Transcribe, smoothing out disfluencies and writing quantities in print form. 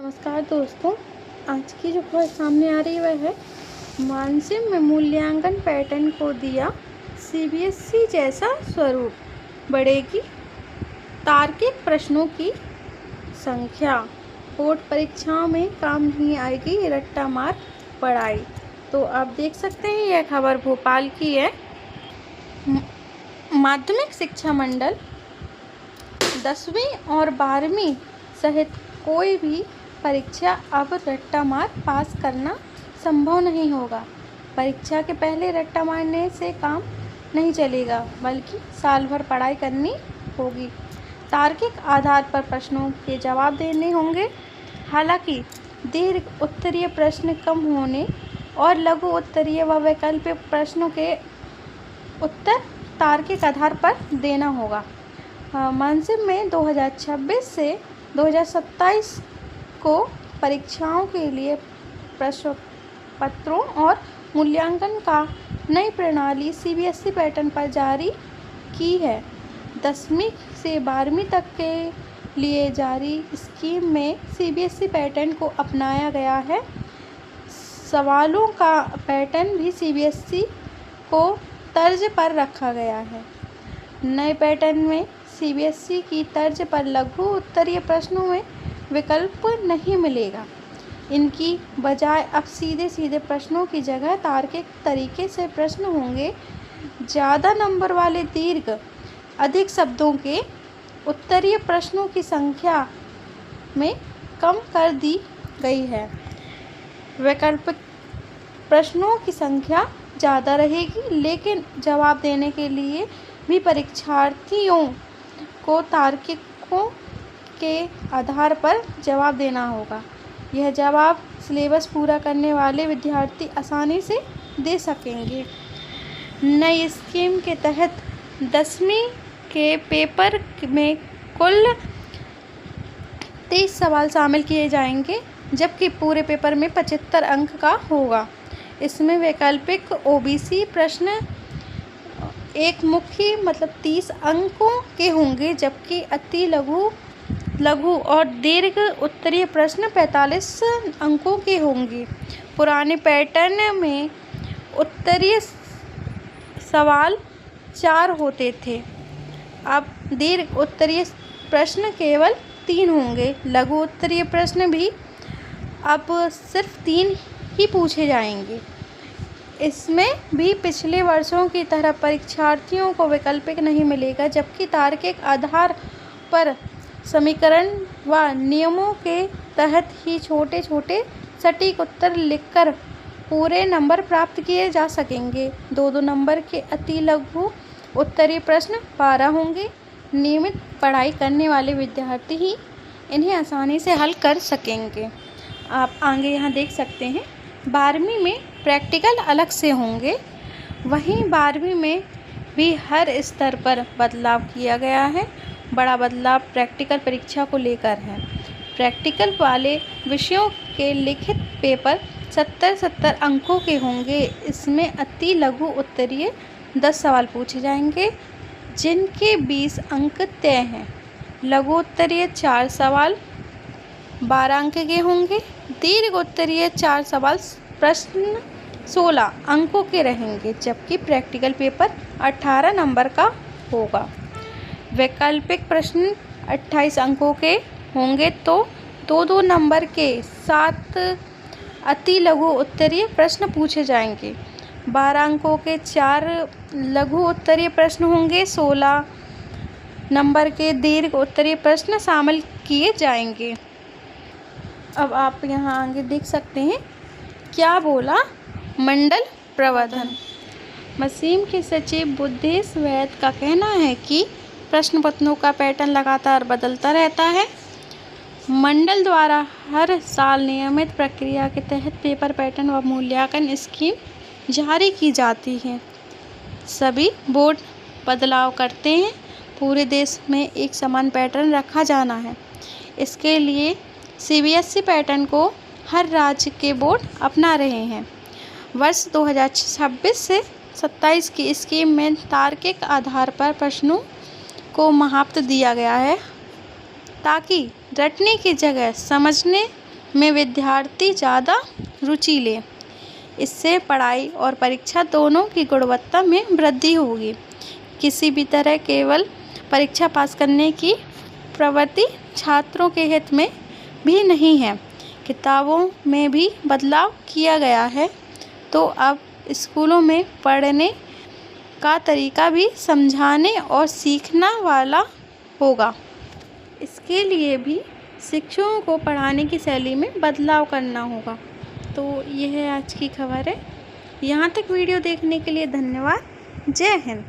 नमस्कार दोस्तों। आज की जो खबर सामने आ रही है वह है मानसिक में मूल्यांकन पैटर्न को दिया सीबीएसई जैसा स्वरूप, बढ़ेगी तार्किक प्रश्नों की संख्या, बोर्ड परीक्षाओं में काम नहीं आएगी रट्टा मार पढ़ाई। तो आप देख सकते हैं यह खबर भोपाल की है। माध्यमिक शिक्षा मंडल 10वीं और 12वीं सहित कोई भी परीक्षा अब रट्टा मार पास करना संभव नहीं होगा। परीक्षा के पहले रट्टा मारने से काम नहीं चलेगा, बल्कि साल भर पढ़ाई करनी होगी। तार्किक आधार पर प्रश्नों के जवाब देने होंगे। हालांकि दीर्घ उत्तरीय प्रश्न कम होने और लघु उत्तरीय व वैकल्पिक प्रश्नों के उत्तर तार्किक आधार पर देना होगा। मानसिक में 2026 से 2027 को परीक्षाओं के लिए प्रश्न पत्रों और मूल्यांकन का नई प्रणाली सीबीएसई पैटर्न पर जारी की है। 10वीं से 12वीं तक के लिए जारी स्कीम में सीबीएसई पैटर्न को अपनाया गया है। सवालों का पैटर्न भी सीबीएसई को तर्ज पर रखा गया है। नए पैटर्न में सीबीएसई की तर्ज पर लघु उत्तरीय प्रश्नों में विकल्प नहीं मिलेगा। इनकी बजाय अब सीधे सीधे प्रश्नों की जगह तार्किक तरीके से प्रश्न होंगे। ज़्यादा नंबर वाले दीर्घ अधिक शब्दों के उत्तरीय प्रश्नों की संख्या में कम कर दी गई है। वैकल्पिक प्रश्नों की संख्या ज़्यादा रहेगी, लेकिन जवाब देने के लिए भी परीक्षार्थियों को तार्किकों के आधार पर जवाब देना होगा। यह जवाब सिलेबस पूरा करने वाले विद्यार्थी आसानी से दे सकेंगे। नई स्कीम के तहत 10वीं के पेपर में कुल 30 सवाल शामिल किए जाएंगे, जबकि पूरे पेपर में 75 अंक का होगा। इसमें वैकल्पिक ओबीसी प्रश्न एक मुख्य 30 अंकों के होंगे, जबकि अति लघु और दीर्घ उत्तरीय प्रश्न 45 अंकों के होंगे। पुराने पैटर्न में उत्तरीय सवाल 4 होते थे, अब दीर्घ उत्तरीय प्रश्न केवल 3 होंगे। लघु उत्तरीय प्रश्न भी अब सिर्फ 3 ही पूछे जाएंगे। इसमें भी पिछले वर्षों की तरह परीक्षार्थियों को वैकल्पिक नहीं मिलेगा, जबकि तार्किक आधार पर समीकरण व नियमों के तहत ही छोटे छोटे सटीक उत्तर लिखकर पूरे नंबर प्राप्त किए जा सकेंगे। 2-2 नंबर के अति लघु उत्तरीय प्रश्न 12 होंगे। नियमित पढ़ाई करने वाले विद्यार्थी ही इन्हें आसानी से हल कर सकेंगे। आप आगे यहाँ देख सकते हैं 12वीं में प्रैक्टिकल अलग से होंगे। वहीं 12वीं में भी हर स्तर पर बदलाव किया गया है। बड़ा बदलाव प्रैक्टिकल परीक्षा को लेकर है। प्रैक्टिकल वाले विषयों के लिखित पेपर 70 अंकों के होंगे। इसमें अति लघु उत्तरीय 10 सवाल पूछे जाएंगे, जिनके 20 अंक तय हैं। लघु उत्तरीय 4 सवाल 12 अंक के होंगे। दीर्घ उत्तरीय 4 सवाल प्रश्न 16 अंकों के रहेंगे, जबकि प्रैक्टिकल पेपर 18 नंबर का होगा। वैकल्पिक प्रश्न 28 अंकों के होंगे, तो 2-2 नंबर के 7 अति लघु उत्तरीय प्रश्न पूछे जाएंगे। 12 अंकों के 4 लघु उत्तरीय प्रश्न होंगे। 16 नंबर के दीर्घ उत्तरीय प्रश्न शामिल किए जाएंगे। अब आप यहाँ आगे देख सकते हैं क्या बोला मंडल प्रबंधन। मसीम के सचिव बुद्धेश वैद का कहना है कि प्रश्न पत्रों का पैटर्न लगातार बदलता रहता है। मंडल द्वारा हर साल नियमित प्रक्रिया के तहत पेपर पैटर्न व मूल्यांकन स्कीम जारी की जाती है। सभी बोर्ड बदलाव करते हैं। पूरे देश में एक समान पैटर्न रखा जाना है। इसके लिए सीबीएसई पैटर्न को हर राज्य के बोर्ड अपना रहे हैं। वर्ष 2026 से 27 की स्कीम में तार्किक आधार पर प्रश्नों को महत्व दिया गया है, ताकि रटने की जगह समझने में विद्यार्थी ज़्यादा रुचि ले। इससे पढ़ाई और परीक्षा दोनों की गुणवत्ता में वृद्धि होगी। किसी भी तरह केवल परीक्षा पास करने की प्रवृत्ति छात्रों के हित में भी नहीं है। किताबों में भी बदलाव किया गया है, तो अब स्कूलों में पढ़ने का तरीका भी समझाने और सीखना वाला होगा। इसके लिए भी शिक्षकों को पढ़ाने की शैली में बदलाव करना होगा। तो यह है आज की खबर है। यहाँ तक वीडियो देखने के लिए धन्यवाद। जय हिंद।